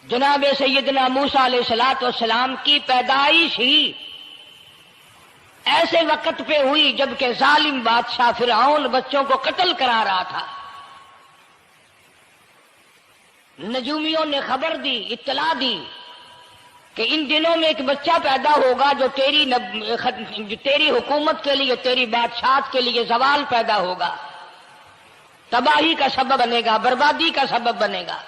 جناب سیدنا موسیٰ علیہ الصلوۃ والسلام کی پیدائش ہی ایسے وقت پہ ہوئی جبکہ ظالم بادشاہ فرعون بچوں کو قتل کرا رہا تھا۔ نجومیوں نے خبر دی، اطلاع دی کہ ان دنوں میں ایک بچہ پیدا ہوگا جو تیری حکومت کے لیے، تیری بادشاہت کے لیے زوال پیدا ہوگا، تباہی کا سبب بنے گا، بربادی کا سبب بنے گا۔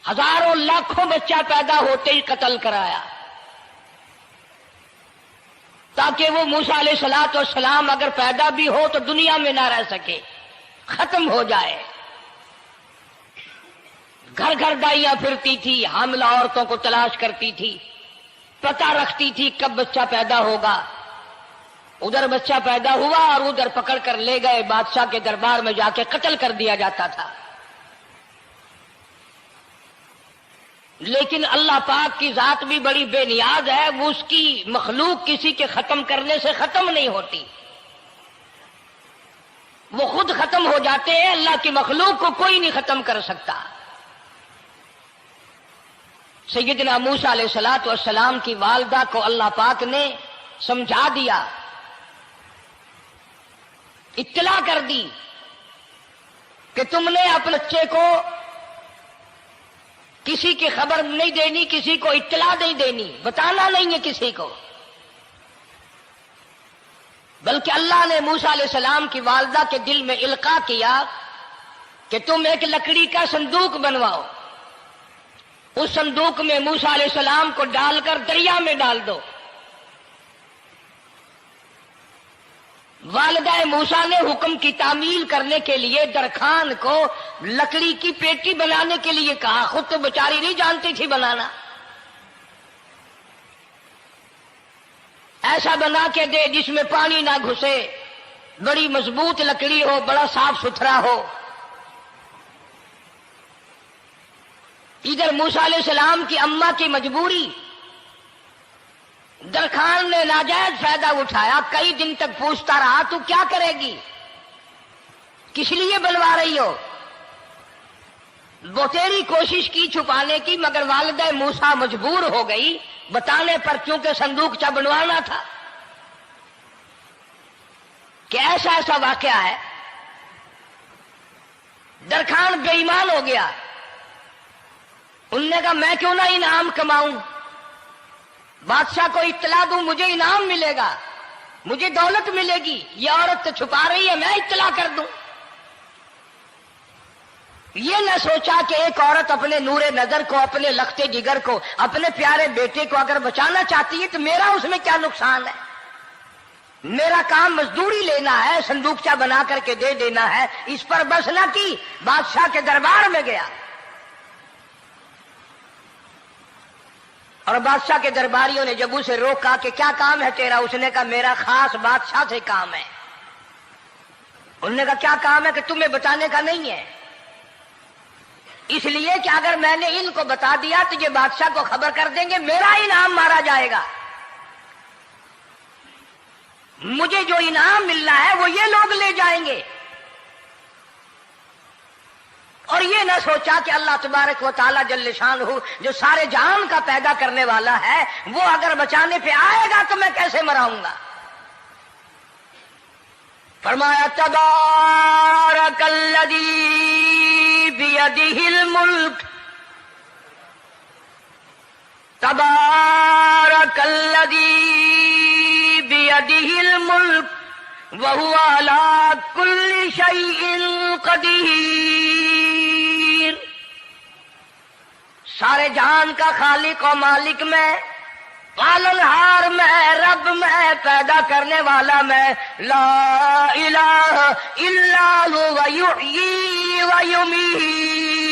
ہزاروں لاکھوں بچہ پیدا ہوتے ہی قتل کرایا تاکہ وہ موسیٰ علیہ الصلوۃ والسلام اگر پیدا بھی ہو تو دنیا میں نہ رہ سکے، ختم ہو جائے۔ گھر گھر دائیاں پھرتی تھی، حاملہ عورتوں کو تلاش کرتی تھی، پتہ رکھتی تھی کب بچہ پیدا ہوگا۔ ادھر بچہ پیدا ہوا اور ادھر پکڑ کر لے گئے، بادشاہ کے دربار میں جا کے قتل کر دیا جاتا تھا۔ لیکن اللہ پاک کی ذات بھی بڑی بے نیاز ہے، وہ اس کی مخلوق کسی کے ختم کرنے سے ختم نہیں ہوتی، وہ خود ختم ہو جاتے ہیں، اللہ کی مخلوق کو کوئی نہیں ختم کر سکتا۔ سیدنا موسیٰ علیہ الصلوۃ والسلام کی والدہ کو اللہ پاک نے سمجھا دیا، اطلاع کر دی کہ تم نے اپنے بچے کو کسی کی خبر نہیں دینی، کسی کو اطلاع نہیں دینی، بتانا نہیں ہے کسی کو، بلکہ اللہ نے موسیٰ علیہ السلام کی والدہ کے دل میں القاء کیا کہ تم ایک لکڑی کا صندوق بنواؤ، اس صندوق میں موسیٰ علیہ السلام کو ڈال کر دریا میں ڈال دو۔ والدہ موسیٰ نے حکم کی تعمیل کرنے کے لیے درخان کو لکڑی کی پیٹی بنانے کے لیے کہا، خود تو بیچاری نہیں جانتی تھی بنانا۔ ایسا بنا کے دے جس میں پانی نہ گھسے، بڑی مضبوط لکڑی ہو، بڑا صاف ستھرا ہو۔ ادھر موسیٰ علیہ السلام کی اماں کی مجبوری، درخان نے ناجائز فائدہ اٹھایا، کئی دن تک پوچھتا رہا تو کیا کرے گی، کس لیے بنوا رہی ہو؟ بتیری کوشش کی چھپانے کی، مگر والدہ موسیٰ مجبور ہو گئی بتانے پر، کیونکہ صندوق چا بنوانا تھا۔ کہ ایسا واقعہ ہے، درخان بے ایمان ہو گیا۔ انہوں نے کہا میں کیوں نہ انعام کماؤں، بادشاہ کو اطلاع دوں، مجھے انعام ملے گا، مجھے دولت ملے گی، یہ عورت تو چھپا رہی ہے، میں اطلاع کر دوں۔ یہ نہ سوچا کہ ایک عورت اپنے نور نظر کو، اپنے لختے جگر کو، اپنے پیارے بیٹے کو اگر بچانا چاہتی ہے تو میرا اس میں کیا نقصان ہے، میرا کام مزدوری لینا ہے، صندوقچہ بنا کر کے دے دینا ہے۔ اس پر بس نہ کی، بادشاہ کے دربار میں گیا اور بادشاہ کے درباریوں نے جب اسے روکا کہ کیا کام ہے تیرا، اس نے کہا میرا خاص بادشاہ سے کام ہے۔ انہوں نے کہا کیا کام ہے؟ کہ تمہیں بتانے کا نہیں ہے، اس لیے کہ اگر میں نے ان کو بتا دیا تو یہ بادشاہ کو خبر کر دیں گے، میرا انعام مارا جائے گا، مجھے جو انعام ملنا ہے وہ یہ لوگ لے جائیں گے۔ اور یہ نہ سوچا کہ اللہ تبارک و تعالی جل شانہ جو سارے جہان کا پیدا کرنے والا ہے، وہ اگر بچانے پہ آئے گا تو میں کیسے مراؤں گا۔ فرمایا تبارک الذی بیدہ الملک، تبارک الذی بیدہ الملک وَهُوَ عَلَىٰ كُلِّ شَيْءٍ قَدِيرٌ۔ سارے جہان کا خالق و مالک میں، پالنہار میں، رب میں، پیدا کرنے والا میں، لا الہ الا هو یحیی و یمیت،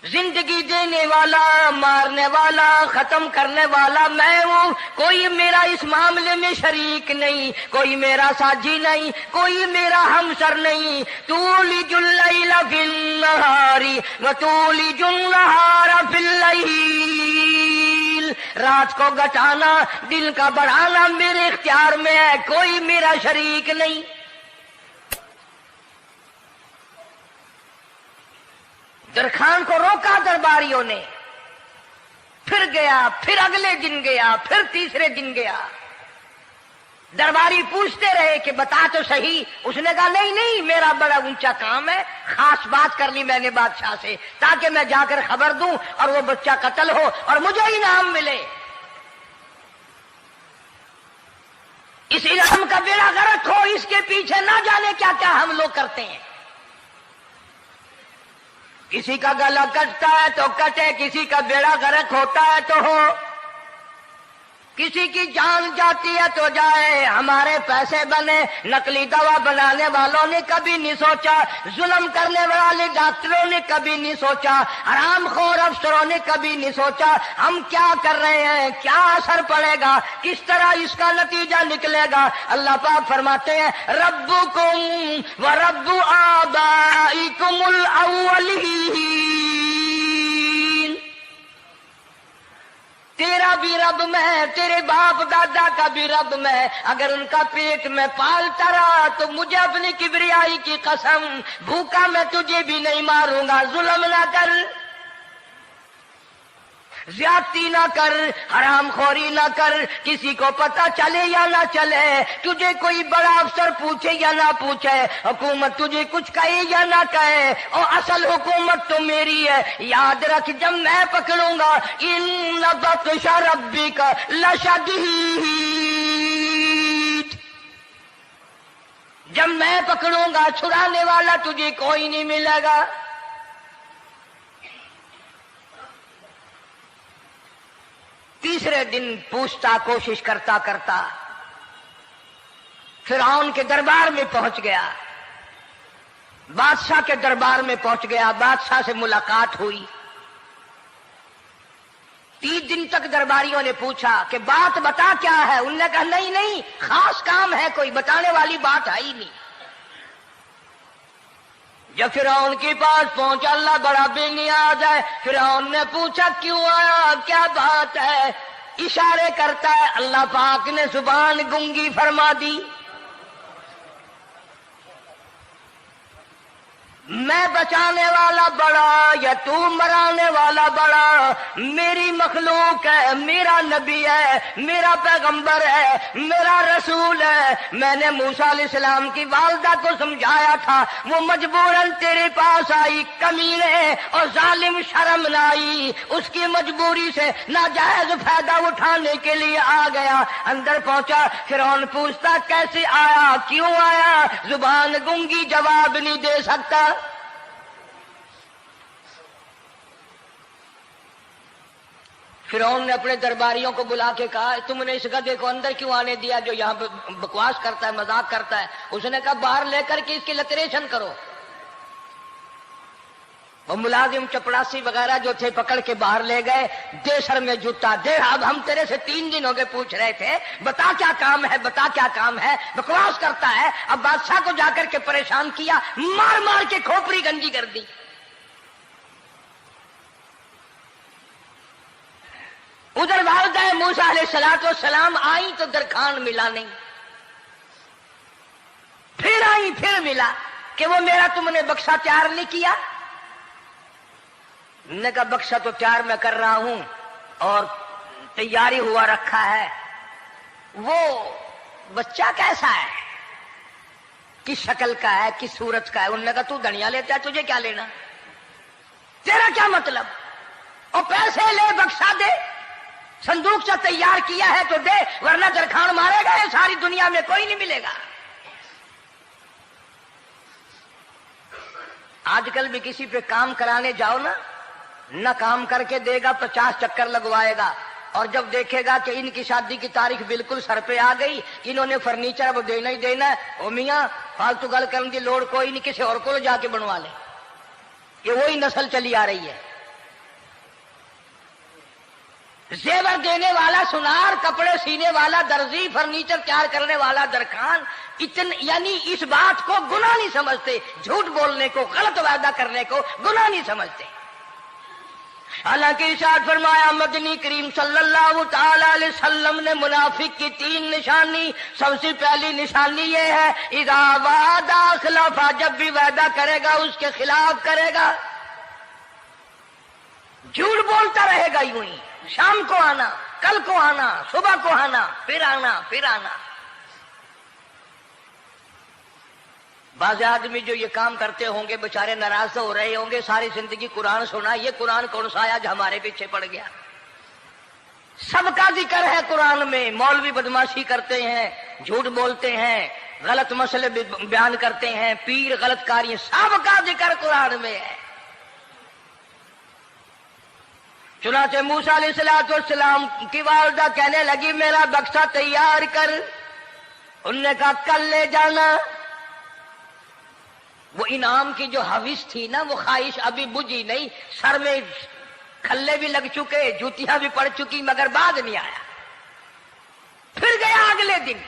زندگی دینے والا، مارنے والا، ختم کرنے والا میں ہوں، کوئی میرا اس معاملے میں شریک نہیں، کوئی میرا ساجی نہیں، کوئی میرا ہمسر نہیں۔ تولج اللیل فی النہار وتولج النہار فی اللیل، رات کو گھٹانا، دن کا بڑھانا میرے اختیار میں ہے، کوئی میرا شریک نہیں۔ درخان کو روکا درباریوں نے، پھر گیا، پھر اگلے دن گیا، پھر تیسرے دن گیا۔ درباری پوچھتے رہے کہ بتا تو صحیح۔ اس نے کہا نہیں نہیں، میرا بڑا اونچا کام ہے، خاص بات کر لی میں نے بادشاہ سے تاکہ میں جا کر خبر دوں اور وہ بچہ قتل ہو اور مجھے انعام ملے۔ اس انعام کا بیڑا غرق ہو، اس کے پیچھے نہ جانے کیا کیا ہم لوگ کرتے ہیں۔ کسی کا گلا کٹتا ہے تو کٹے، کسی کا بیڑا غرق ہوتا ہے تو ہو، کسی کی جان جاتی ہے تو جائے، ہمارے پیسے بنے۔ نقلی دوا بنانے والوں نے کبھی نہیں سوچا، ظلم کرنے والے ڈاکٹروں نے کبھی نہیں سوچا، حرام خور افسروں نے کبھی نہیں سوچا ہم کیا کر رہے ہیں، کیا اثر پڑے گا، کس طرح اس کا نتیجہ نکلے گا۔ اللہ پاک فرماتے ہیں ربکم و رب آبائکم الاولین، تیرا بھی رب میں، تیرے باپ دادا کا بھی رب میں، اگر ان کا پیٹ میں پالتا رہا تو مجھے اپنی کبریائی کی قسم، بھوکا میں تجھے بھی نہیں ماروں گا۔ ظلم نہ کر، زیادتی نہ کر، حرام خوری نہ کر، کسی کو پتہ چلے یا نہ چلے، تجھے کوئی بڑا افسر پوچھے یا نہ پوچھے، حکومت تجھے کچھ کہے یا نہ کہے، اور اصل حکومت تو میری ہے۔ یاد رکھ جب میں پکڑوں گا، ان بطش ربک لشدید، جب میں پکڑوں گا چھڑانے والا تجھے کوئی نہیں ملے گا۔ تیسرے دن پوچھتا، کوشش کرتا کرتا فرعون کے دربار میں پہنچ گیا، بادشاہ کے دربار میں پہنچ گیا، بادشاہ سے ملاقات ہوئی۔ 3 دن تک درباریوں نے پوچھا کہ بات بتا کیا ہے، انہوں نے کہا نہیں نہیں، خاص کام ہے، کوئی بتانے والی بات ہے ہی نہیں۔ جب فرعون کے پاس پہنچا، اللہ بڑا بے نیاز ہے، فرعون نے پوچھا کیوں آیا، کیا بات ہے، اشارے کرتا ہے، اللہ پاک نے زبان گنگی فرما دی۔ میں بچانے والا بڑا یا تو مرانے والا بڑا، میری مخلوق ہے، میرا نبی ہے، میرا پیغمبر ہے، میرا رسول ہے۔ میں نے موسیٰ علیہ السلام کی والدہ کو سمجھایا تھا، وہ مجبوراً تیرے پاس آئی، کمینے اور ظالم شرم نہ آئی، اس کی مجبوری سے ناجائز فائدہ اٹھانے کے لیے آ گیا۔ اندر پہنچا، فرعون پوچھتا کیسے آیا، کیوں آیا، زبان گنگی جواب نہیں دے سکتا۔ فرعون نے اپنے درباریوں کو بلا کے کہا تم نے اس گدھے کو اندر کیوں آنے دیا جو یہاں پہ بکواس کرتا ہے، مذاق کرتا ہے؟ اس نے کہا باہر لے کر کے اس کی لتریشن کرو۔ وہ ملازم چپڑاسی وغیرہ جو تھے پکڑ کے باہر لے گئے، دے سر میں جوتا دے، اب ہم تیرے سے 3 دن ہو گئے پوچھ رہے تھے، بتا کیا کام ہے، بتا کیا کام ہے، بکواس کرتا ہے۔ اب بادشاہ کو جا کر کے پریشان کیا، مار مار کے کھوپڑی گنجی کر دی۔ ادھر والدہ موسیٰ علیہ السلام آئی تو درخان ملا نہیں، پھر آئی پھر ملا کہ وہ میرا تم نے بکسا تیار نہیں کیا۔ نے کہا بکسا تو تیار میں کر رہا ہوں اور تیاری ہوا رکھا ہے، وہ بچہ کیسا ہے، کس شکل کا ہے، کس صورت کا ہے؟ انہوں نے کہا تو دنیا لیتا ہے، تجھے کیا لینا، تیرا کیا مطلب، اور پیسے لے بکسا دے، صندوق سے تیار کیا ہے تو دے، ورنہ درخان مارے گا، ساری دنیا میں کوئی نہیں ملے گا۔ آج کل بھی کسی پہ کام کرانے جاؤ نا، نہ کام کر کے دے گا، 50 چکر لگوائے گا، اور جب دیکھے گا کہ ان کی شادی کی تاریخ بالکل سر پہ آ گئی، انہوں نے فرنیچر وہ دینا ہی دینا ہے، او میاں فالتو گل کرنے کی لوڑ کوئی نہیں، کسی اور کو جا کے بنوا لے۔ یہ وہی نسل چلی آ رہی ہے، زیور دینے والا سنار، کپڑے سینے والا درزی، فرنیچر تیار کرنے والا درخان، یعنی اس بات کو گناہ نہیں سمجھتے، جھوٹ بولنے کو، غلط وعدہ کرنے کو گناہ نہیں سمجھتے۔ حالانکہ ارشاد فرمایا مدنی کریم صلی اللہ تعالی علیہ وسلم نے منافق کی 3 نشانی، سب سے پہلی نشانی یہ ہے اذا وعد اخلف، جب بھی وعدہ کرے گا اس کے خلاف کرے گا۔ جھوٹ بولتا رہے گا یوں ہی، شام کو آنا، کل کو آنا، صبح کو آنا، پھر آنا پھر آنا۔ بعض آدمی جو یہ کام کرتے ہوں گے بےچارے ناراض ہو رہے ہوں گے، ساری زندگی قرآن سنا، یہ قرآن کون سا آیا جو ہمارے پیچھے پڑ گیا؟ سب کا ذکر ہے قرآن میں۔ مولوی بدماشی کرتے ہیں، جھوٹ بولتے ہیں، غلط مسئلے بیان کرتے ہیں، پیر غلط کاری، سب کا ذکر قرآن میں ہے۔ چنانچہ موسیٰ علیہ السلام کی والدہ کہنے لگی میرا بکسا تیار کر، انہوں نے کہا کل لے جانا۔ وہ انعام کی جو حوث تھی نا، وہ خواہش ابھی بجھی نہیں، سر میں کھلے بھی لگ چکے، جوتیاں بھی پڑ چکی، مگر بعد نہیں آیا۔ پھر گیا اگلے دن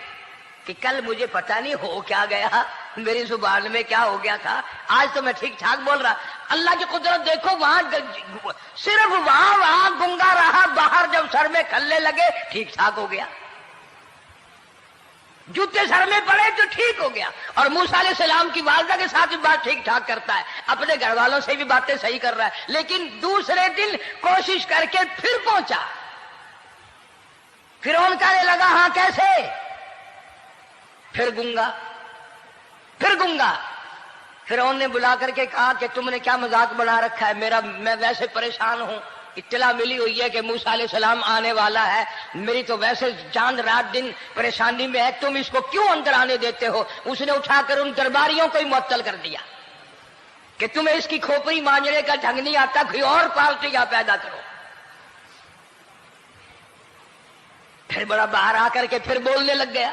کہ کل مجھے پتہ نہیں ہو کیا گیا، میری زبان میں کیا ہو گیا تھا، آج تو میں ٹھیک ٹھاک بول رہا۔ اللہ کی قدرت دیکھو، وہاں صرف وہاں گنگا رہا، باہر جب سر میں کھلے لگے ٹھیک ٹھاک ہو گیا، جوتے سر میں پڑے تو ٹھیک ہو گیا۔ اور موسیٰ علیہ السلام کی والدہ کے ساتھ بھی بات ٹھیک ٹھاک کرتا ہے، اپنے گھر والوں سے بھی باتیں صحیح کر رہا ہے، لیکن دوسرے دن کوشش کر کے پھر پہنچا۔ فرعون کہنے لگا ہاں کیسے؟ پھر گنگا، پھر گنگا۔ فرعون نے بلا کر کے کہا کہ تم نے کیا مذاق بنا رکھا ہے، میں ویسے پریشان ہوں، اطلاع ملی ہوئی ہے کہ موسیٰ علیہ السلام آنے والا ہے، میری تو ویسے چاند رات دن پریشانی میں ہے، تم اس کو کیوں اندر آنے دیتے ہو؟ اس نے اٹھا کر ان درباریوں کو ہی معطل کر دیا کہ تمہیں اس کی کھوپڑی مانجنے کا ڈھنگ نہیں آتا، کوئی اور پارٹی یا پیدا کرو۔ پھر بڑا باہر آ کر کے پھر بولنے لگ گیا۔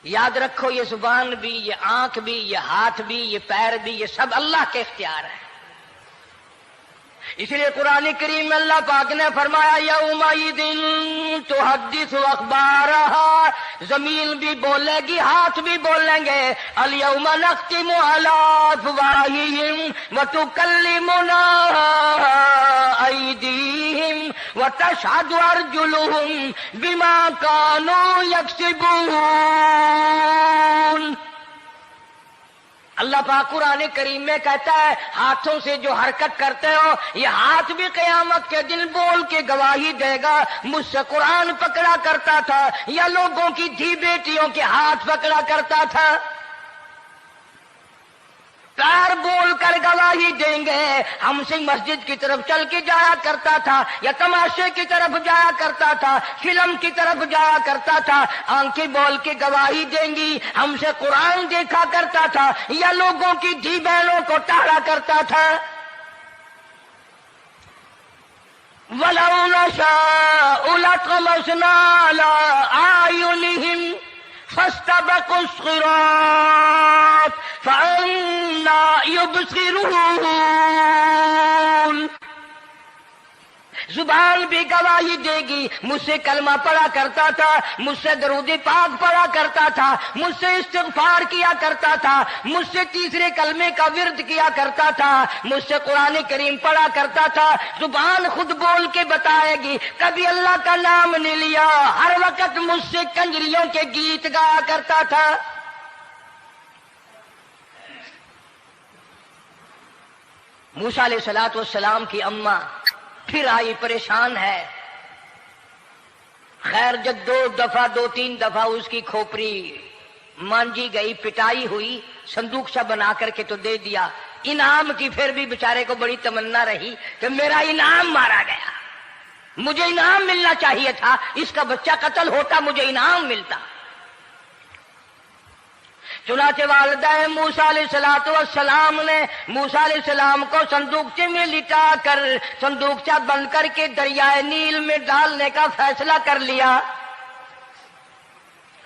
یاد رکھو یہ زبان بھی، یہ آنکھ بھی، یہ ہاتھ بھی، یہ پیر بھی، یہ سب اللہ کے اختیار ہے۔ اس لیے قرآن کریم میں اللہ پاک نے فرمایا یومئذ تحدث اخبارہا، زمین بھی بولے گی، ہاتھ بھی بولیں گے، الیوم نختم علی افواہہم وتکلمنا ایدیہم وتشہد ارجلہم بما کانوا یکسبون۔ اللہ پاک قرآن کریم میں کہتا ہے ہاتھوں سے جو حرکت کرتے ہو، یہ ہاتھ بھی قیامت کے دن بول کے گواہی دے گا مجھ سے قرآن پکڑا کرتا تھا یا لوگوں کی دھی بیٹیوں کے ہاتھ پکڑا کرتا تھا۔ پیر بول کر گواہی دیں گے ہم سے مسجد کی طرف چل کے جایا کرتا تھا یا تماشے کی طرف جایا کرتا تھا، فلم کی طرف جایا کرتا تھا، آنکھیں بول کے گواہی دیں گی ہم سے قرآن دیکھا کرتا تھا یا لوگوں کی دھی بہنوں کو ٹالا کرتا تھا۔ وَلَوْ نَشَاءُ لَطَمَسْنَا عَلَىٰ أَعْيُنِهِمْ فَاسْتَبَقُوا الصِّرَاطَ فَأَنَّىٰ يُبْصِرُونَ۔ زبان بھی گواہی دے گی، مجھ سے کلمہ پڑھا کرتا تھا، مجھ سے درود پاک پڑھا کرتا تھا، مجھ سے استغفار کیا کرتا تھا، مجھ سے تیسرے کلمے کا ورد کیا کرتا تھا، مجھ سے قرآن کریم پڑھا کرتا تھا۔ زبان خود بول کے بتائے گی، کبھی اللہ کا نام نہیں لیا، ہر وقت مجھ سے کنجریوں کے گیت گایا کرتا تھا۔ موسیٰ علیہ السلام کی اماں پھر آئی، پریشان ہے، خیر جب دو تین دفعہ اس کی کھوپڑی مانجی گئی، پٹائی ہوئی، صندوق سا بنا کر کے تو دے دیا۔ انعام کی پھر بھی بیچارے کو بڑی تمنا رہی کہ میرا انعام مارا گیا، مجھے انعام ملنا چاہیے تھا، اس کا بچہ قتل ہوتا مجھے انعام ملتا۔ چنانچہ والدہ موسیٰ علیہ السلام نے موسیٰ علیہ السلام کو صندوقچے میں لٹا کر صندوقچہ بند کر کے دریائے نیل میں ڈالنے کا فیصلہ کر لیا۔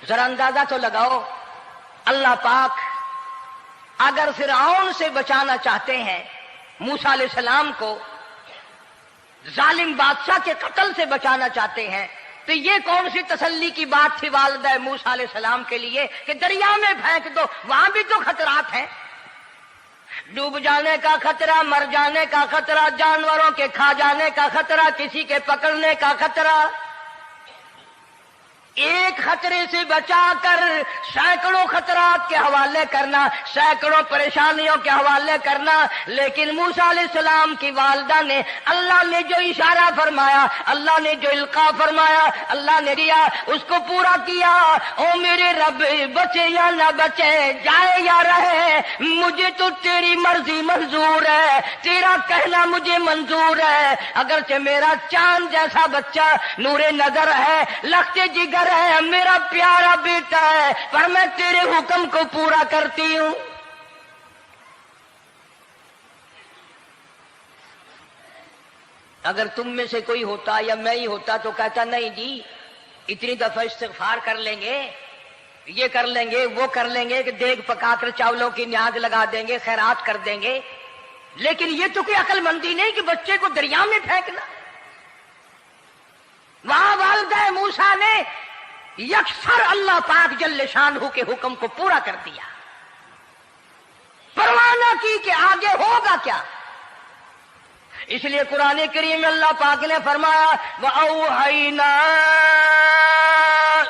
ذرا اندازہ تو لگاؤ، اللہ پاک اگر فرعون سے بچانا چاہتے ہیں، موسیٰ علیہ السلام کو ظالم بادشاہ کے قتل سے بچانا چاہتے ہیں، تو یہ کون سی تسلی کی بات تھی والدہ موسیٰ علیہ السلام کے لیے کہ دریا میں پھینک دو، وہاں بھی تو خطرات ہیں، ڈوب جانے کا خطرہ، مر جانے کا خطرہ، جانوروں کے کھا جانے کا خطرہ، کسی کے پکڑنے کا خطرہ۔ ایک خطرے سے بچا کر سینکڑوں خطرات کے حوالے کرنا، سینکڑوں پریشانیوں کے حوالے کرنا، لیکن موسیٰ علیہ السلام کی والدہ نے اللہ نے جو اشارہ فرمایا، اللہ نے جو القاء فرمایا، اللہ نے دیا، اس کو پورا کیا۔ او میرے رب، بچے یا نہ بچے، جائے یا رہے، مجھے تو تیری مرضی منظور ہے، تیرا کہنا مجھے منظور ہے۔ اگرچہ میرا چاند جیسا بچہ نور نظر ہے، لخت جگر ہے، میرا پیارا بیٹا ہے، پر میں تیرے حکم کو پورا کرتی ہوں۔ اگر تم میں سے کوئی ہوتا یا میں ہی ہوتا تو کہتا نہیں جی اتنی دفعہ استغفار کر لیں گے، یہ کر لیں گے، وہ کر لیں گے، کہ دیگ پکا کر چاولوں کی نیاز لگا دیں گے، خیرات کر دیں گے، لیکن یہ تو کوئی عقل مندی نہیں کہ بچے کو دریا میں پھینکنا۔ وہاں والدہ موسیٰ نے یکسر اللہ پاک جل شانہ کے حکم کو پورا کر دیا، پرواہ نہ کی کہ آگے ہوگا کیا۔ اس لیے قرآن کریم میں اللہ پاک نے فرمایا وَأَوْحَيْنَا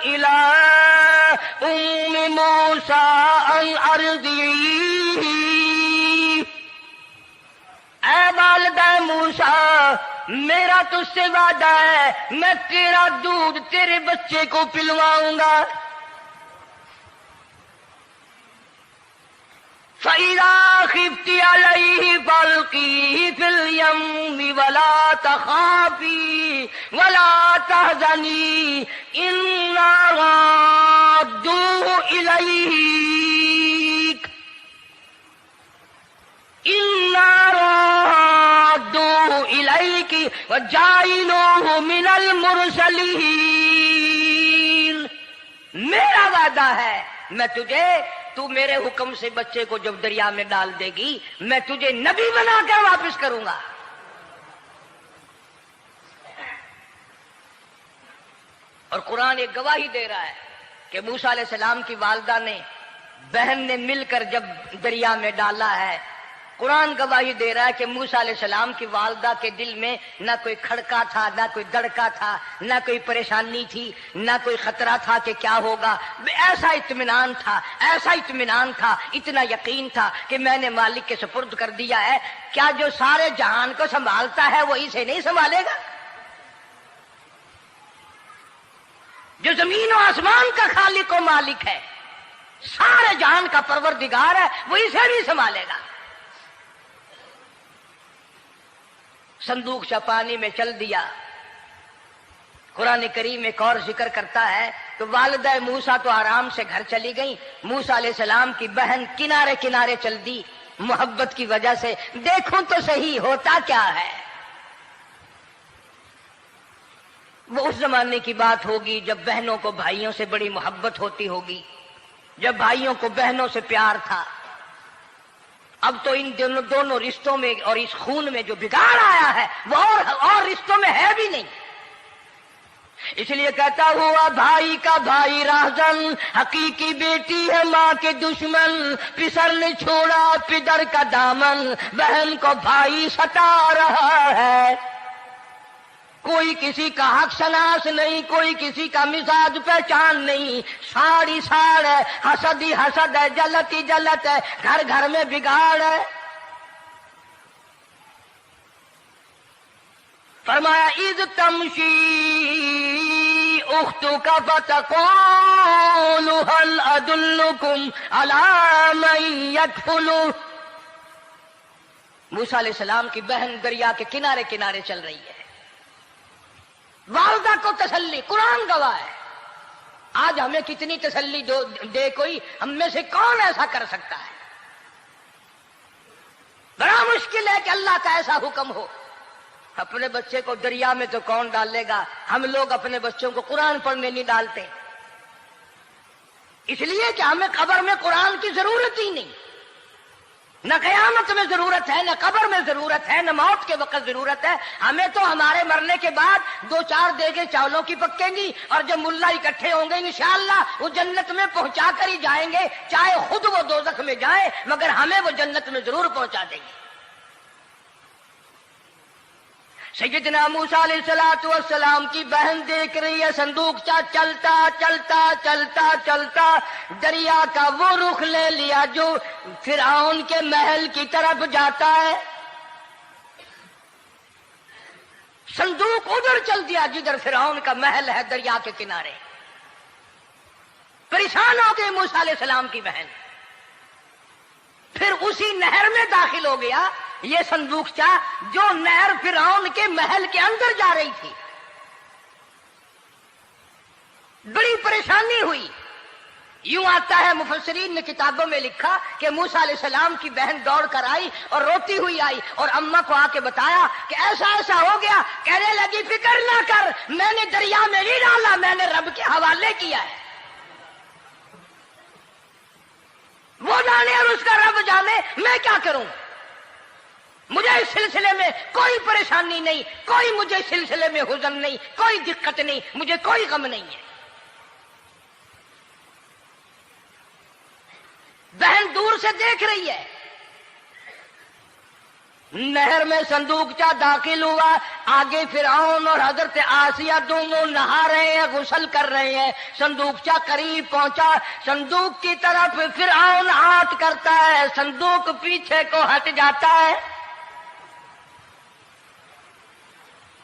إِلَىٰ أُمِّ مُوسَىٰ أَنْ أَرْضِعِيهِ، اے والدہ موسیٰ، میرا تجھ سے وعدہ ہے میں تیرا دودھ تیرے بچے کو پلواؤں گا۔ فَإِذَا خِفْتِ عَلَيْهِ فَأَلْقِيهِ فِي الْيَمِّ وَلَا تَخَافِي وَلَا تَحْزَنِي إِنَّا رَادُّوهُ إِلَيْكَ وَجَاعِلُوهُ مِنَ الْمُرْسَلِينَ۔ میرا وعدہ ہے میں تجھے، تو میرے حکم سے بچے کو جب دریا میں ڈال دے گی، میں تجھے نبی بنا کر واپس کروں گا۔ اور قرآن ایک گواہی دے رہا ہے کہ موسیٰ علیہ السلام کی والدہ نے، بہن نے مل کر جب دریا میں ڈالا ہے، قرآن گواہی دے رہا ہے کہ موسیٰ علیہ السلام کی والدہ کے دل میں نہ کوئی کھڑکا تھا، نہ کوئی دڑکا تھا، نہ کوئی پریشانی تھی، نہ کوئی خطرہ تھا کہ کیا ہوگا۔ ایسا اطمینان تھا، ایسا اطمینان تھا، اتنا یقین تھا کہ میں نے مالک کے سپرد کر دیا ہے، کیا جو سارے جہان کو سنبھالتا ہے وہ اسے نہیں سنبھالے گا؟ جو زمین و آسمان کا خالق و مالک ہے، سارے جہان کا پروردگار ہے، وہ اسے نہیں سنبھالے گا۔ صندوق سے پانی میں چل دیا۔ قرآن کریم ایک اور ذکر کرتا ہے تو والدہ موسیٰ تو آرام سے گھر چلی گئی، موسیٰ علیہ السلام کی بہن کنارے کنارے چل دی محبت کی وجہ سے، دیکھوں تو صحیح ہوتا کیا ہے۔ وہ اس زمانے کی بات ہوگی جب بہنوں کو بھائیوں سے بڑی محبت ہوتی ہوگی، جب بھائیوں کو بہنوں سے پیار تھا۔ اب تو ان دونوں رشتوں میں اور اس خون میں جو بگاڑ آیا ہے وہ اور رشتوں میں ہے بھی نہیں۔ اس لیے کہتا ہوا بھائی کا بھائی راہزن، حقیقی بیٹی ہے ماں کے دشمن، پسر نے چھوڑا پدر کا دامن، بہن کو بھائی ستا رہا ہے۔ کوئی کسی کا حق شناس نہیں، کوئی کسی کا مزاج پہچان نہیں، ساڑی ساڑ ہے، حسد ہی حسد ہے، جلت ہی جلت ہے، گھر گھر میں بگاڑ ہے۔ فرمایا اذ تمشی اختک فتقول هل ادلکم علی من یکفلہ۔ موسیٰ علیہ السلام کی بہن دریا کے کنارے کنارے چل رہی ہے، والدہ کو تسلی، قرآن گواہ ہے۔ آج ہمیں کتنی تسلی دے کوئی، ہم میں سے کون ایسا کر سکتا ہے؟ بڑا مشکل ہے کہ اللہ کا ایسا حکم ہو۔ اپنے بچے کو دریا میں تو کون ڈالے گا؟ ہم لوگ اپنے بچوں کو قرآن پڑھنے نہیں ڈالتے، اس لیے کہ ہمیں قبر میں قرآن کی ضرورت ہی نہیں، نہ قیامت میں ضرورت ہے، نہ قبر میں ضرورت ہے، نہ موت کے وقت ضرورت ہے۔ ہمیں تو ہمارے مرنے کے بعد 2-4 دیگیں چاولوں کی پکیں گی، اور جب ملا اکٹھے ہوں گے انشاءاللہ وہ جنت میں پہنچا کر ہی جائیں گے، چاہے خود وہ دوزخ میں جائیں، مگر ہمیں وہ جنت میں ضرور پہنچا دیں گے۔ سیدنا موسیٰ علیہ السلام کی بہن دیکھ رہی ہے صندوقچہ چلتا چلتا چلتا چلتا دریا کا وہ رخ لے لیا جو فرعون کے محل کی طرف جاتا ہے. صندوق ادھر چل دیا جدھر فرعون کا محل ہے دریا کے کنارے. پریشان ہو گئی موسیٰ علیہ السلام کی بہن. پھر اسی نہر میں داخل ہو گیا یہ صندوقچہ جو نہر فرعون کے محل کے اندر جا رہی تھی. بڑی پریشانی ہوئی. یوں آتا ہے مفسرین نے کتابوں میں لکھا کہ موسیٰ علیہ السلام کی بہن دوڑ کر آئی اور روتی ہوئی آئی اور اماں کو آ کے بتایا کہ ایسا ایسا ہو گیا. کہنے لگی فکر نہ کر، میں نے دریا میں نہیں ڈالا، میں نے رب کے حوالے کیا ہے. وہ جانے اور اس کا رب جانے، میں کیا کروں. مجھے اس سلسلے میں کوئی پریشانی نہیں، کوئی مجھے اس سلسلے میں حزن نہیں، کوئی دقت نہیں، مجھے کوئی غم نہیں ہے. بہن دور سے دیکھ رہی ہے. نہر میں صندوقچہ داخل ہوا. آگے فرعون اور حضرت آسیہ دونوں نہا رہے ہیں، غسل کر رہے ہیں. صندوقچہ قریب پہنچا. صندوق کی طرف فرعون ہاتھ کرتا ہے، صندوق پیچھے کو ہٹ جاتا ہے.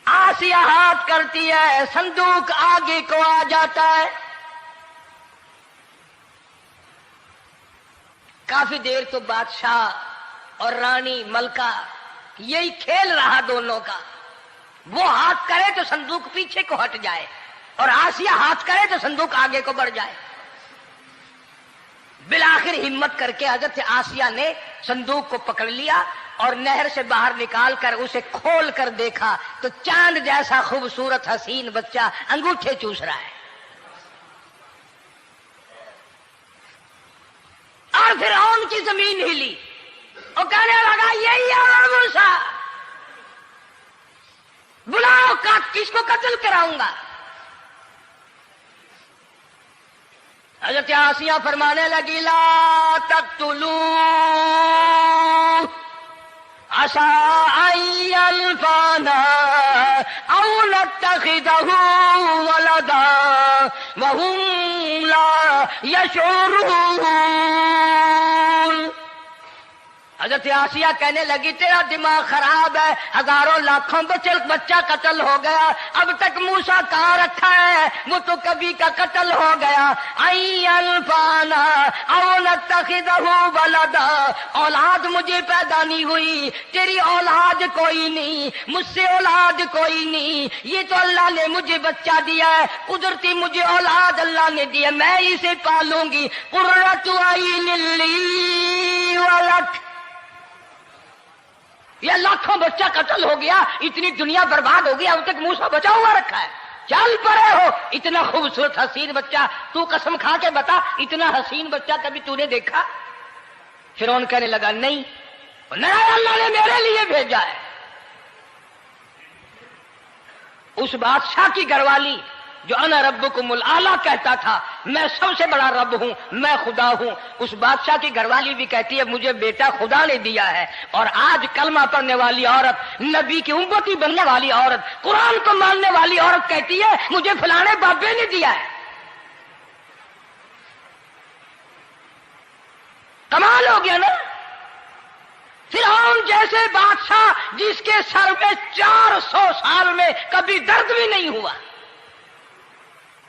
آسیہ ہاتھ کرتی ہے، صندوق آگے کو آ جاتا ہے. کافی دیر تو بادشاہ اور رانی ملکہ یہی کھیل رہا دونوں کا. وہ ہاتھ کرے تو صندوق پیچھے کو ہٹ جائے اور آسیہ ہاتھ کرے تو صندوق آگے کو بڑھ جائے. بالآخر ہمت کر کے حضرت آسیہ نے صندوق کو پکڑ لیا اور نہر سے باہر نکال کر اسے کھول کر دیکھا تو چاند جیسا خوبصورت حسین بچہ انگوٹھے چوس رہا ہے. اور فرعون کی زمین ہلی اور کہنے لگا یہی ہے موسیٰ، بلاؤ کس کو قتل کراؤں گا. حضرت آسیہ فرمانے لگی لا تقتلوا عسى أن ينفعنا أو نتخذه ولدا وهم لا يشعرون. حضرت آسیہ کہنے لگی تیرا دماغ خراب ہے، ہزاروں لاکھوں بچہ قتل ہو گیا، اب تک موسیٰ کہاں رکھا ہے، وہ تو کبھی کا قتل ہو گیا. انفانا او نتخذہ ولدا، اولاد مجھے پیدا نہیں ہوئی، تیری اولاد کوئی نہیں، مجھ سے اولاد کوئی نہیں، یہ تو اللہ نے مجھے بچہ دیا ہے، قدرتی مجھے اولاد اللہ نے دیا، میں اسے پالوں گی. قرۃ عین لی ولک، یہ لاکھوں بچہ قتل ہو گیا، اتنی دنیا برباد ہو گئی، اب تک موسیٰ بچا ہوا رکھا ہے. چل پڑے ہو، اتنا خوبصورت حسین بچہ، تو قسم کھا کے بتا اتنا حسین بچہ کبھی تو نے دیکھا؟ فرعون کہنے لگا نہیں، اللہ نے میرے لیے بھیجا ہے. اس بادشاہ کی گھر والی جو انا ربکم الاعلی کہتا تھا، میں سب سے بڑا رب ہوں، میں خدا ہوں، اس بادشاہ کی گھر والی بھی کہتی ہے مجھے بیٹا خدا نے دیا ہے. اور آج کلمہ پڑھنے والی عورت، نبی کی امتی بننے والی عورت، قرآن کو ماننے والی عورت کہتی ہے مجھے فلانے بابے نے دیا ہے. کمال ہو گیا نا. فرعون جیسے بادشاہ جس کے سر میں 400 سال میں کبھی درد بھی نہیں ہوا،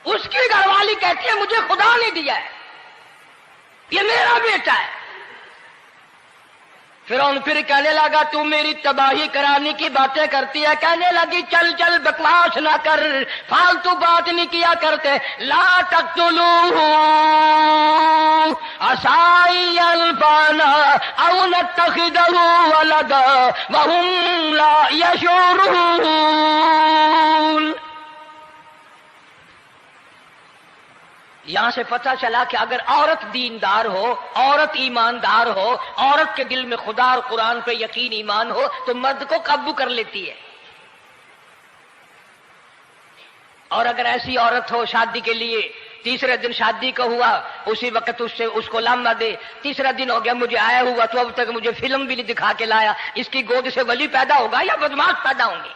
اس کی گھر والی کہتی ہے مجھے خدا نے دیا ہے، یہ میرا بیٹا ہے. فرعون پھر کہنے لگا تو میری تباہی کرانے کی باتیں کرتی ہے. کہنے لگی چل چل بکواس نہ کر، فالتو بات نہیں کیا کرتے. لا تقتلوہ عسى ينفعنا او نتخذه ولدا وهم لا يشعرون. یہاں سے پتہ چلا کہ اگر عورت دیندار ہو، عورت ایماندار ہو، عورت کے دل میں خدا اور قرآن پہ یقین ایمان ہو تو مرد کو قابو کر لیتی ہے. اور اگر ایسی عورت ہو شادی کے لیے، تیسرے دن شادی کا ہوا، اسی وقت اس کو لامہ دے، تیسرا دن ہو گیا مجھے آیا ہوا تو اب تک مجھے فلم بھی نہیں دکھا کے لایا، اس کی گود سے ولی پیدا ہوگا یا بدماش پیدا ہوں گے؟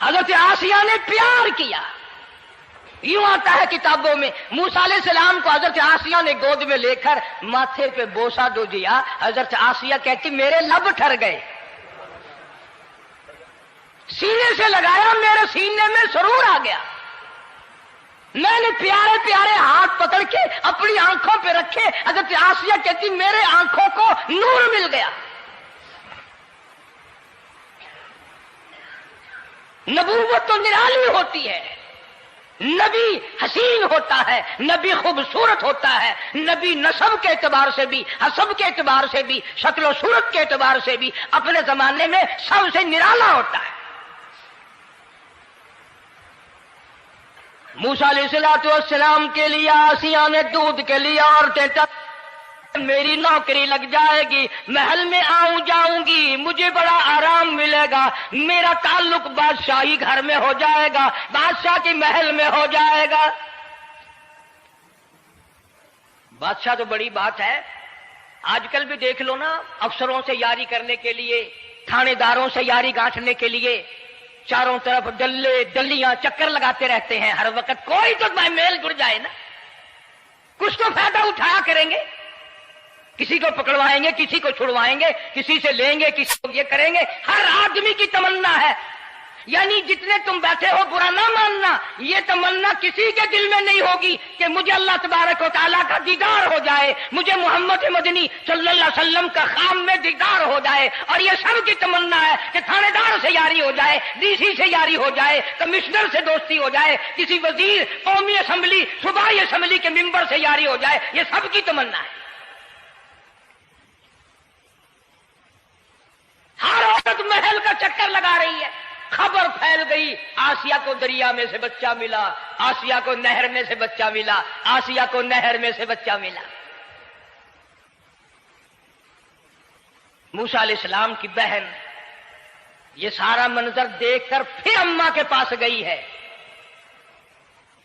حضرت آسیہ نے پیار کیا. یوں آتا ہے کتابوں میں موسیٰ علیہ السلام کو حضرت آسیہ نے گود میں لے کر ماتھے پہ بوسہ دو دیا. حضرت آسیہ کہتی میرے لب ٹھر گئے. سینے سے لگایا, میرے سینے میں سرور آ گیا. میں نے پیارے پیارے ہاتھ پکڑ کے اپنی آنکھوں پہ رکھے. حضرت آسیہ کہتی میرے آنکھوں کو نور مل گیا. نبوت تو نرالی ہوتی ہے, نبی حسین ہوتا ہے, نبی خوبصورت ہوتا ہے, نبی نسب کے اعتبار سے بھی, حسب کے اعتبار سے بھی, شکل و صورت کے اعتبار سے بھی اپنے زمانے میں سب سے نرالا ہوتا ہے. موسیٰ علیہ السلام کے لیے آسیہ نے دودھ کے لیے عورتیں میری نوکری لگ جائے گی, محل میں آؤں جاؤں گی, مجھے بڑا آرام ملے گا, میرا تعلق بادشاہی گھر میں ہو جائے گا, بادشاہ کی محل میں ہو جائے گا. بادشاہ تو بڑی بات ہے. آج کل بھی دیکھ لو نا, افسروں سے یاری کرنے کے لیے, تھانے داروں سے یاری گانٹھنے کے لیے چاروں طرف ڈلے ڈلیاں چکر لگاتے رہتے ہیں ہر وقت. کوئی تو میل جڑ جائے نا, کچھ تو فائدہ اٹھایا کریں گے. کسی کو پکڑوائیں گے, کسی کو چھڑوائیں گے, کسی سے لیں گے, کسی کو یہ کریں گے. ہر آدمی کی تمنا ہے, یعنی جتنے تم بیٹھے ہو برا نہ ماننا, یہ تمنا کسی کے دل میں نہیں ہوگی کہ مجھے اللہ تبارک و تعالیٰ کا دیدار ہو جائے, مجھے محمد مدنی صلی اللہ علیہ وسلم کا خام میں دیدار ہو جائے. اور یہ سب کی تمنا ہے کہ تھانے دار سے یاری ہو جائے, ڈی سی سے یاری ہو جائے, کمشنر سے دوستی ہو جائے, کسی وزیر, قومی اسمبلی, صوبائی اسمبلی کے ممبر سے یاری ہو جائے. یہ سب کی تمنا ہے. ہر عورت محل کا چکر لگا رہی ہے. خبر پھیل گئی, آسیہ کو دریا میں سے بچہ ملا, آسیہ کو نہر میں سے بچہ ملا, آسیہ کو نہر میں سے بچہ ملا. موسیٰ علیہ السلام کی بہن یہ سارا منظر دیکھ کر پھر اماں کے پاس گئی ہے.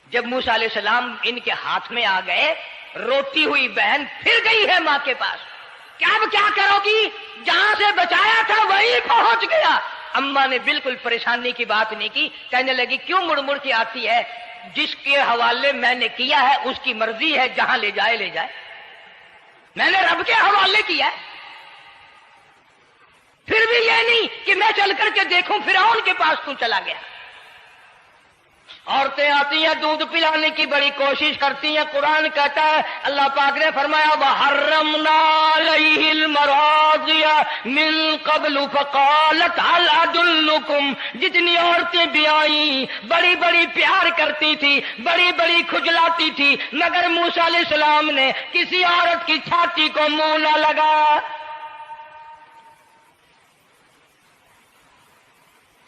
جب موسیٰ علیہ السلام ان کے ہاتھ میں آ گئے, روتی ہوئی بہن پھر گئی ہے ماں کے پاس. اب کیا کرو گی, جہاں سے بچایا تھا وہی پہنچ گیا. اماں نے بالکل پریشانی کی بات نہیں کی, کہنے لگی کیوں مڑ مڑ کے آتی ہے, جس کے حوالے میں نے کیا ہے اس کی مرضی ہے, جہاں لے جائے لے جائے. میں نے رب کے حوالے کیا ہے. پھر بھی یہ نہیں کہ میں چل کر کے دیکھوں فرعون کے پاس کیوں چلا گیا. عورتیں آتی ہیں دودھ پلانے کی بڑی کوشش کرتی ہیں. قرآن کہتا ہے, اللہ پاک نے فرمایا وَحَرَّمْنَا عَلَيْهِ الْمَرَاضِعَ مِن قَبْلُ فَقَالَتْ هَلْ أَدُلُّكُمْ. جتنی عورتیں بھی آئیں بڑی بڑی پیار کرتی تھی, بڑی بڑی کھجلاتی تھی, مگر موسیٰ علیہ السلام نے کسی عورت کی چھاتی کو منہ نہ لگا.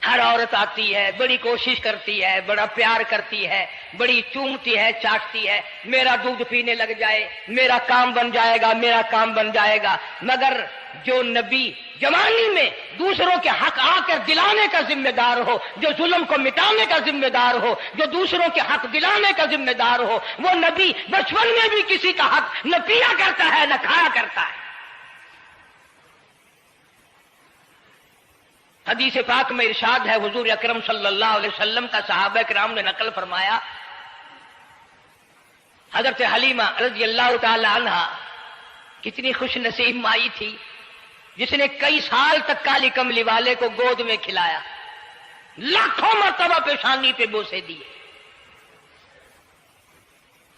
ہر عورت آتی ہے, بڑی کوشش کرتی ہے, بڑا پیار کرتی ہے, بڑی چومتی ہے, چاٹتی ہے, میرا دودھ پینے لگ جائے, میرا کام بن جائے گا, میرا کام بن جائے گا. مگر جو نبی جوانی میں دوسروں کے حق آ کر دلانے کا ذمہ دار ہو, جو ظلم کو مٹانے کا ذمہ دار ہو, جو دوسروں کے حق دلانے کا ذمہ دار ہو, وہ نبی بچپن میں بھی کسی کا حق نہ پیا کرتا ہے نہ کھایا کرتا ہے. حدیث پاک میں ارشاد ہے, حضور اکرم صلی اللہ علیہ وسلم کا صحابہ کرام نے نقل فرمایا, حضرت حلیمہ رضی اللہ تعالی عنہا کتنی خوش نصیب مائی تھی جس نے کئی سال تک کالی کملی والے کو گود میں کھلایا, لاکھوں مرتبہ پیشانی پہ بوسے دیے.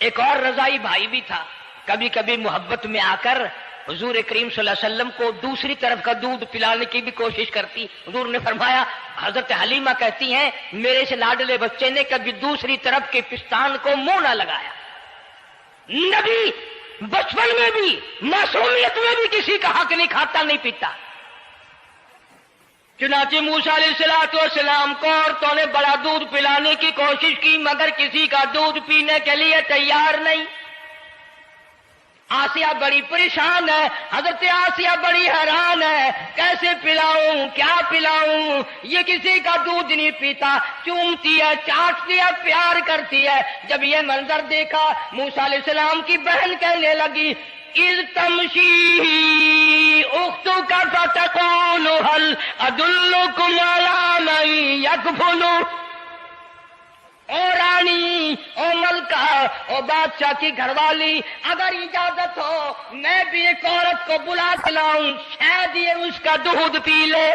ایک اور رضائی بھائی بھی تھا, کبھی کبھی محبت میں آ کر حضور کریم صلی اللہ علیہ وسلم کو دوسری طرف کا دودھ پلانے کی بھی کوشش کرتی. حضور نے فرمایا, حضرت حلیمہ کہتی ہیں میرے سے لاڈلے بچے نے کبھی دوسری طرف کے پستان کو منہ نہ لگایا. نبی بچپن میں بھی معصومیت میں بھی کسی کا حق نہیں کھاتا نہیں پیتا. چنانچہ موسیٰ علیہ السلام کو عورتوں نے بڑا دودھ پلانے کی کوشش کی مگر کسی کا دودھ پینے کے لیے تیار نہیں. آسیہ بڑی پریشان ہے, حضرت آسیہ بڑی حیران ہے, کیسے پلاؤں, کیا پلاؤں, یہ کسی کا دودھ نہیں پیتا, چومتی ہے, چاٹتی ہے, پیار کرتی ہے. جب یہ منظر دیکھا موسیٰ علیہ السلام کی بہن کہنے لگی اِذْ تَمْشِي أُخْتُكَ فَتَقُولُ یکفل هل ادلکم علی من یکفل، او رانی، او ملکہ، او بادشاہ کی گھر والی، اگر اجازت ہو میں بھی ایک عورت کو بلا کے لاؤں، شاید یہ اس کا دودھ پی لے۔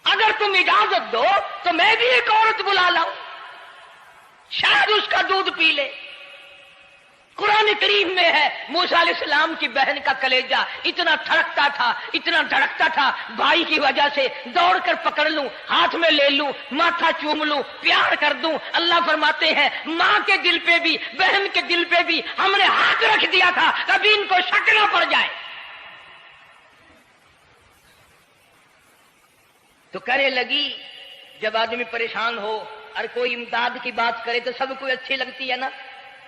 اگر تم اجازت دو تو میں بھی ایک عورت بلا لاؤں، شاید اس کا دودھ پی لے۔ قرآن کریم میں ہے موسیٰ علیہ السلام کی بہن کا کلیجہ اتنا دھڑکتا تھا، اتنا دھڑکتا تھا، بھائی کی وجہ سے دوڑ کر پکڑ لوں، ہاتھ میں لے لوں، ماتھا چوم لوں، پیار کر دوں۔ اللہ فرماتے ہیں ماں کے دل پہ بھی، بہن کے دل پہ بھی ہم نے ہاتھ رکھ دیا تھا، کبھی ان کو شک نہ پڑ جائے۔ تو کہنے لگی، جب آدمی پریشان ہو اور کوئی امداد کی بات کرے تو سب کو اچھی لگتی ہے نا،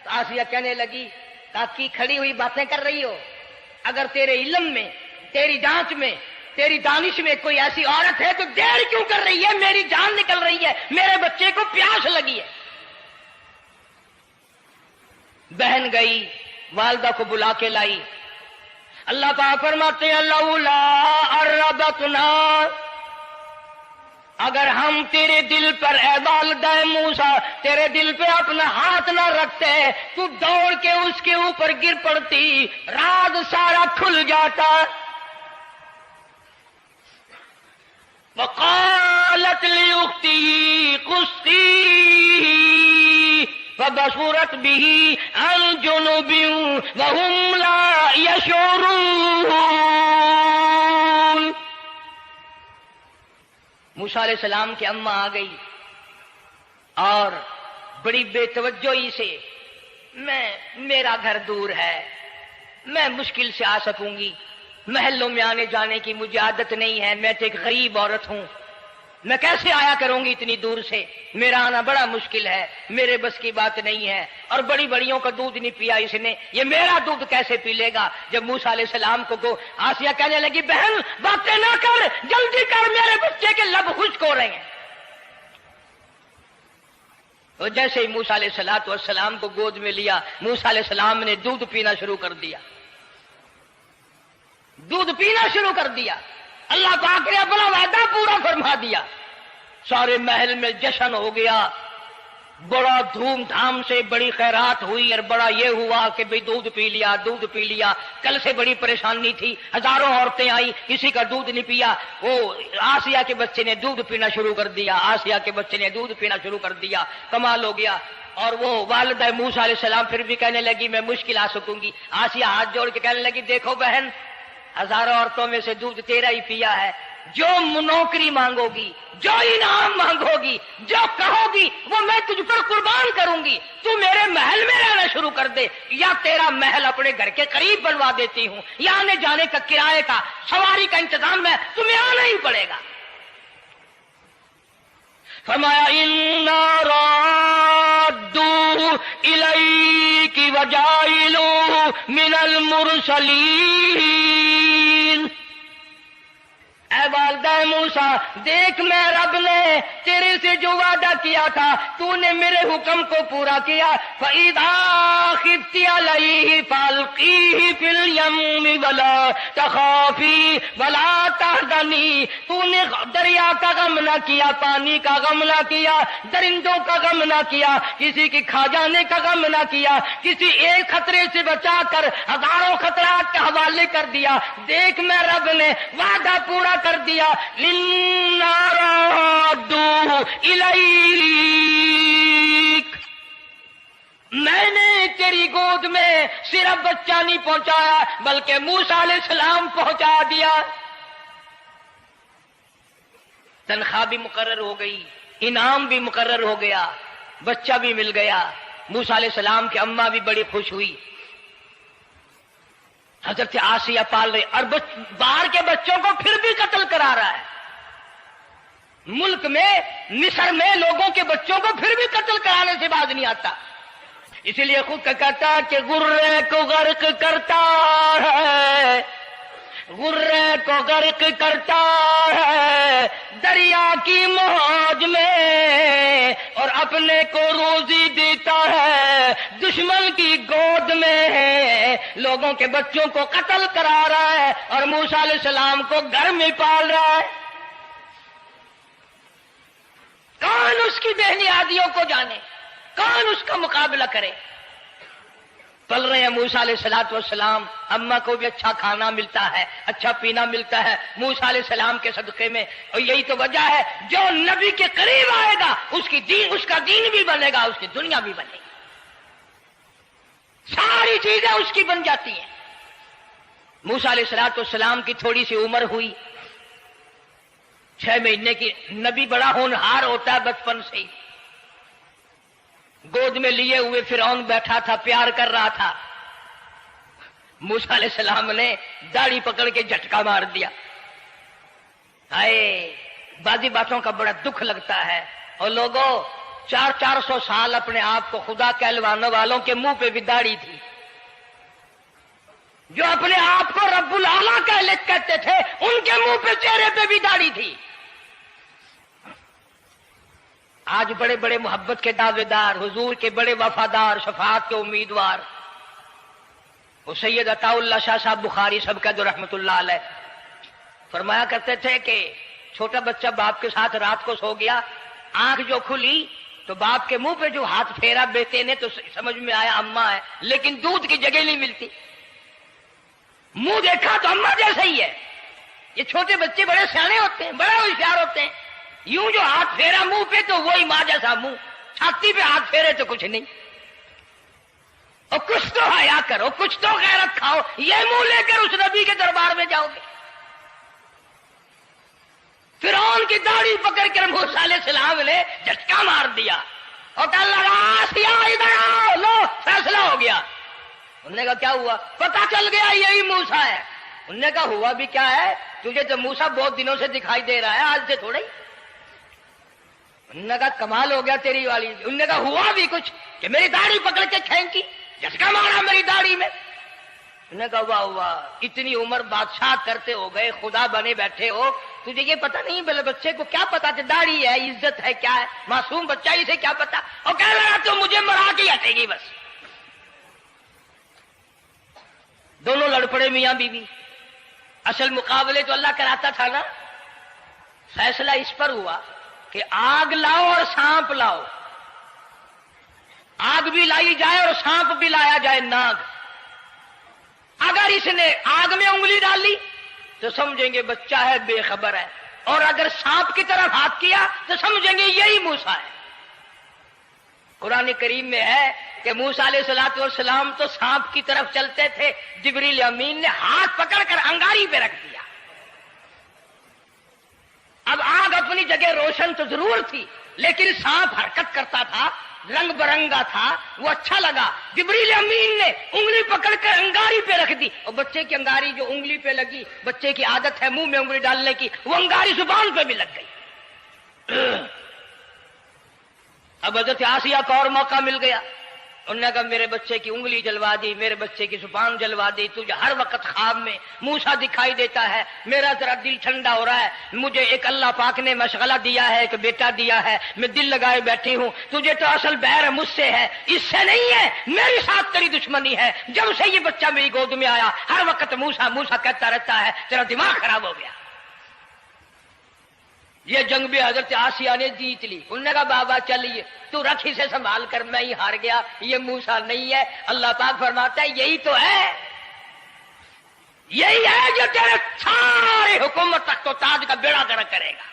تو آسیہ کہنے لگی کاکی کھڑی ہوئی باتیں کر رہی ہو، اگر تیرے علم میں، تیری جانچ میں، تیری دانش میں کوئی ایسی عورت ہے تو دیر کیوں کر رہی ہے؟ میری جان نکل رہی ہے، میرے بچے کو پیاس لگی ہے۔ بہن گئی، والدہ کو بلا کے لائی۔ اللہ پاک فرماتے ہیں لولا اربتنا، اگر ہم تیرے دل پر اے والدہ موسیٰ تیرے دل پہ اپنا ہاتھ نہ رکھتے تو دوڑ کے اس کے اوپر گر پڑتی، راز سارا کھل جاتا۔ وقالت لاختہ قصی فبصرت به عن جنب وهم لا يشعرون۔ موسیٰ علیہ السلام کی اماں آ گئی اور بڑی بے توجہی سے، میرا گھر دور ہے، میں مشکل سے آ سکوں گی، محلوں میں آنے جانے کی مجھے عادت نہیں ہے، میں تو ایک غریب عورت ہوں، میں کیسے آیا کروں گی اتنی دور سے، میرا آنا بڑا مشکل ہے، میرے بس کی بات نہیں ہے، اور بڑی بڑیوں کا دودھ نہیں پیا اس نے، یہ میرا دودھ کیسے پی لے گا؟ جب موسیٰ علیہ السلام کو آسیہ کہنے لگی بہن باتیں نہ کر، جلدی کر، میرے بچے کے لب خشک ہو رہے ہیں۔ اور جیسے ہی موسیٰ علیہ السلام کو گود میں لیا، موسیٰ علیہ السلام نے دودھ پینا شروع کر دیا، دودھ پینا شروع کر دیا۔ اللہ پاک نے اپنا وعدہ پورا فرما دیا، سارے محل میں جشن ہو گیا، بڑا دھوم دھام سے بڑی خیرات ہوئی، اور بڑا یہ ہوا کہ بھئی دودھ پی لیا، دودھ پی لیا۔ کل سے بڑی پریشانی تھی، ہزاروں عورتیں آئی، کسی کا دودھ نہیں پیا۔ وہ آسیہ کے بچے نے دودھ پینا شروع کر دیا، آسیہ کے بچے نے دودھ پینا شروع کر دیا، کمال ہو گیا۔ اور وہ والدہ موسیٰ علیہ السلام پھر بھی کہنے لگی میں مشکل آ سکوں گی۔ آسیہ ہاتھ جوڑ کے کہنے لگی دیکھو بہن، ہزاروں عورتوں میں سے دودھ تیرا ہی پیا ہے، جو نوکری مانگو گی، جو انعام مانگو گی، جو کہو گی وہ میں تجھ پر قربان کروں گی، تو میرے محل میں رہنا شروع کر دے، یا تیرا محل اپنے گھر کے قریب بنوا دیتی ہوں، یا آنے جانے کا کرائے کا سواری کا انتظام ہے، تمہیں آنا ہی پڑے گا۔ فرمایا اِنَّا رَادُّوهُ إِلَيْكِ وَجَاعِلُوهُ مِنَ الْمُرْسَلِينَ۔ اے والدہ موسیٰ دیکھ، میں رب نے تیرے سے جو وعدہ کیا تھا تو نے میرے حکم کو پورا کیا۔ فَإِذَا خِفْتِ عَلَيْهِ فَأَلْقِيهِ فِي الْيَمِّ وَلَا تَخَافِي وَلَا تَحْزَنِي۔ تو نے دریا کا غم نہ کیا، پانی کا غم نہ کیا، درندوں کا غم نہ کیا، کسی کی کھا جانے کا غم نہ کیا، کسی ایک خطرے سے بچا کر ہزاروں خطرات کے حوالے کر دیا۔ دیکھ میں رب نے وعدہ پورا کر دیا۔ اِنَّا رَادُّوهُ إِلَيْكَ، میں نے تیری گود میں صرف بچہ نہیں پہنچایا بلکہ موسیٰ علیہ السلام پہنچا دیا۔ تنخواہ بھی مقرر ہو گئی، انعام بھی مقرر ہو گیا، بچہ بھی مل گیا۔ موسیٰ علیہ السلام کی اماں بھی بڑی خوش ہوئی۔ حضرت آسیہ پال رہے، اور باہر کے بچوں کو پھر بھی قتل کرا رہا ہے۔ ملک میں مصر میں لوگوں کے بچوں کو پھر بھی قتل کرانے سے باز نہیں آتا، اسی لیے خود کا کہتا کہ غرے کو غرق کرتا ہے غرے کو غرق کرتا ہے دریا کی موج میں، اور اپنے کو روزی دیتا ہے دشمن کی گود میں، لوگوں کے بچوں کو قتل کرا رہا ہے اور موسیٰ علیہ السلام کو گھر میں پال رہا ہے۔ کون اس کی بےنیادیوں کو جانے، کون اس کا مقابلہ کرے؟ پل رہے ہیں موسیٰ علیہ السلام، اماں کو بھی اچھا کھانا ملتا ہے، اچھا پینا ملتا ہے موسیٰ علیہ السلام کے صدقے میں، اور یہی تو وجہ ہے جو نبی کے قریب آئے گا اس کا دین بھی بنے گا، اس کی دنیا بھی بنے گی، ساری چیزیں اس کی بن جاتی ہیں۔ موسیٰ علیہ السلام کی تھوڑی سی عمر ہوئی، 6 مہینے کی، نبی بڑا ہونہار ہوتا ہے بچپن سے ہی، گود میں لیے ہوئے فرعون بیٹھا تھا، پیار کر رہا تھا، موسیٰ علیہ السلام نے داڑھی پکڑ کے جھٹکا مار دیا۔ ہائے، بعضی باتوں کا بڑا دکھ لگتا ہے، اور لوگوں 400 سال اپنے آپ کو خدا کہلوانے والوں کے منہ پہ بھی داڑھی تھی، جو اپنے آپ کو رب العالی کہتے تھے ان کے منہ پہ چہرے پہ بھی داڑھی تھی۔ آج بڑے بڑے محبت کے دعوے دار، حضور کے بڑے وفادار، شفاعت کے امیدوار، وہ سید عطا اللہ شاہ صاحب بخاری سب کا جو رحمت اللہ علیہ فرمایا کرتے تھے کہ چھوٹا بچہ باپ کے ساتھ رات کو سو گیا، آنکھ جو کھلی تو باپ کے منہ پہ جو ہاتھ پھیرا بیٹے نے تو سمجھ میں آیا اماں ہے، لیکن دودھ کی جگہ نہیں ملتی، منہ دیکھا تو اماں جیسا ہی ہے۔ یہ چھوٹے بچے بڑے سیانے ہوتے ہیں، بڑے ہوشیار ہوتے ہیں، یوں جو ہاتھ پھیرا منہ پہ تو وہی ماں جیسا منہ، چھاتی پہ ہاتھ پھیرے تو کچھ نہیں۔ اور کچھ تو حیا کرو، کچھ تو غیرت کھاؤ، یہ منہ لے کر اس نبی کے دربار میں جاؤ گے؟ فرعون کی داڑھی پکڑ کر موسیٰ علیہ السلام نے جھٹکا مار دیا اور کہا لگا آسیہ ادھر آؤ، لو فیصلہ ہو گیا۔ انہوں نے کہا کیا ہوا؟ پتہ چل گیا یہی موسیٰ ہے۔ انہوں نے کہا ہوا بھی کیا ہے؟ تجھے تو موسیٰ بہت دنوں سے دکھائی دے رہا ہے، آج سے تھوڑا ہی۔ انہوں نے کہا کمال ہو گیا تیری والی۔ انہوں نے کہا ہوا بھی کچھ کہ میری داڑھی پکڑ کے کھینچی، جھٹکا مارا میری داڑھی میں۔ انہوں نے کہا واہ واہ، اتنی عمر بادشاہ کرتے ہو گئے، خدا بنے بیٹھے ہو، تجھے یہ پتہ نہیں؟ بلے بچے کو کیا پتا کہ داڑھی ہے، عزت ہے، کیا ہے؟ معصوم بچہ اسے کیا پتا؟ اور کہہ رہا تو مجھے مرا کے ہٹے گی بس۔ دونوں لڑ پڑے میاں بیوی۔ اصل مقابلے تو اللہ کراتا تھا نا۔ فیصلہ اس پر ہوا کہ آگ لاؤ اور سانپ لاؤ، آگ بھی لائی جائے اور سانپ بھی لایا جائے، ناگ۔ اگر اس نے آگ میں انگلی ڈالی تو سمجھیں گے بچہ ہے، بے خبر ہے، اور اگر سانپ کی طرف ہاتھ کیا تو سمجھیں گے یہی موسیٰ ہے۔ قرآن کریم میں ہے کہ موسیٰ علیہ السلام تو سانپ کی طرف چلتے تھے، جبریل امین نے ہاتھ پکڑ کر انگاری پہ رکھ دیا۔ اب آگ اپنی جگہ روشن تو ضرور تھی، لیکن سانپ حرکت کرتا تھا، رنگ برنگا تھا، وہ اچھا لگا۔ جبریل امین نے انگلی پکڑ کر انگاری پہ رکھ دی، اور بچے کی انگاری جو انگلی پہ لگی، بچے کی عادت ہے منہ میں انگلی ڈالنے کی، وہ انگاری زبان پہ بھی لگ گئی۔ اب حضرت آسیہ کو اور موقع مل گیا، انہوں نے کہا میرے بچے کی انگلی جلوا دی، میرے بچے کی زبان جلوا دی، تجھے ہر وقت خواب میں موسیٰ دکھائی دیتا ہے، میرا ذرا دل ٹھنڈا ہو رہا ہے، مجھے ایک اللہ پاک نے مشغلہ دیا ہے، ایک بیٹا دیا ہے، میں دل لگائے بیٹھی ہوں، تجھے تو اصل بیر مجھ سے ہے، اس سے نہیں ہے، میرے ساتھ تیری دشمنی ہے، جب سے یہ بچہ میری گود میں آیا ہر وقت موسیٰ موسیٰ کہتا رہتا ہے، تیرا دماغ خراب ہو گیا۔ یہ جنگ بھی حضرت آسیہ نے جیت لی۔ انہوں نے کہا بابا چلیے، تو رکھ اسے سنبھال کر، میں ہی ہار گیا، یہ موسیٰ نہیں ہے۔ اللہ پاک فرماتا ہے یہی تو ہے، یہی ہے جو تیرے سارے حکومت تک تو تاج کا بیڑا گرک کرے گا۔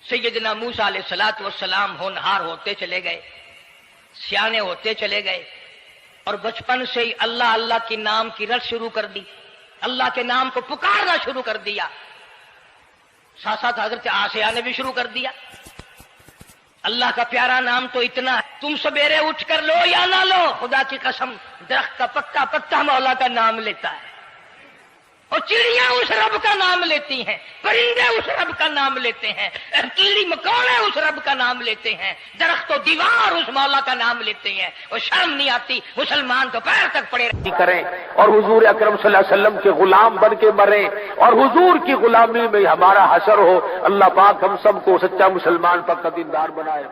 سیدنا موسیٰ علیہ السلام ہونہار ہوتے چلے گئے، سیانے ہوتے چلے گئے، اور بچپن سے ہی اللہ اللہ کی نام کی رٹ شروع کر دی، اللہ کے نام کو پکارنا شروع کر دیا۔ ساتھ ساتھ حضرت آسیہ نے بھی شروع کر دیا۔ اللہ کا پیارا نام تو اتنا ہے، تم سویرے اٹھ کر لو یا نہ لو، خدا کی قسم درخت کا پتا مولا کا نام لیتا ہے، اور چڑیاں اس رب کا نام لیتی ہیں، پرندے اس رب کا نام لیتے ہیں، کیڑی مکوڑے اس رب کا نام لیتے ہیں، درخت و دیوار اس مولا کا نام لیتے ہیں، اور شرم نہیں آتی مسلمان تو پیر تک پڑے کریں اور حضور اکرم صلی اللہ علیہ وسلم کے غلام بن کے مریں اور حضور کی غلامی میں ہمارا حشر ہو۔ اللہ پاک ہم سب کو سچا مسلمان پر دیندار بنائے۔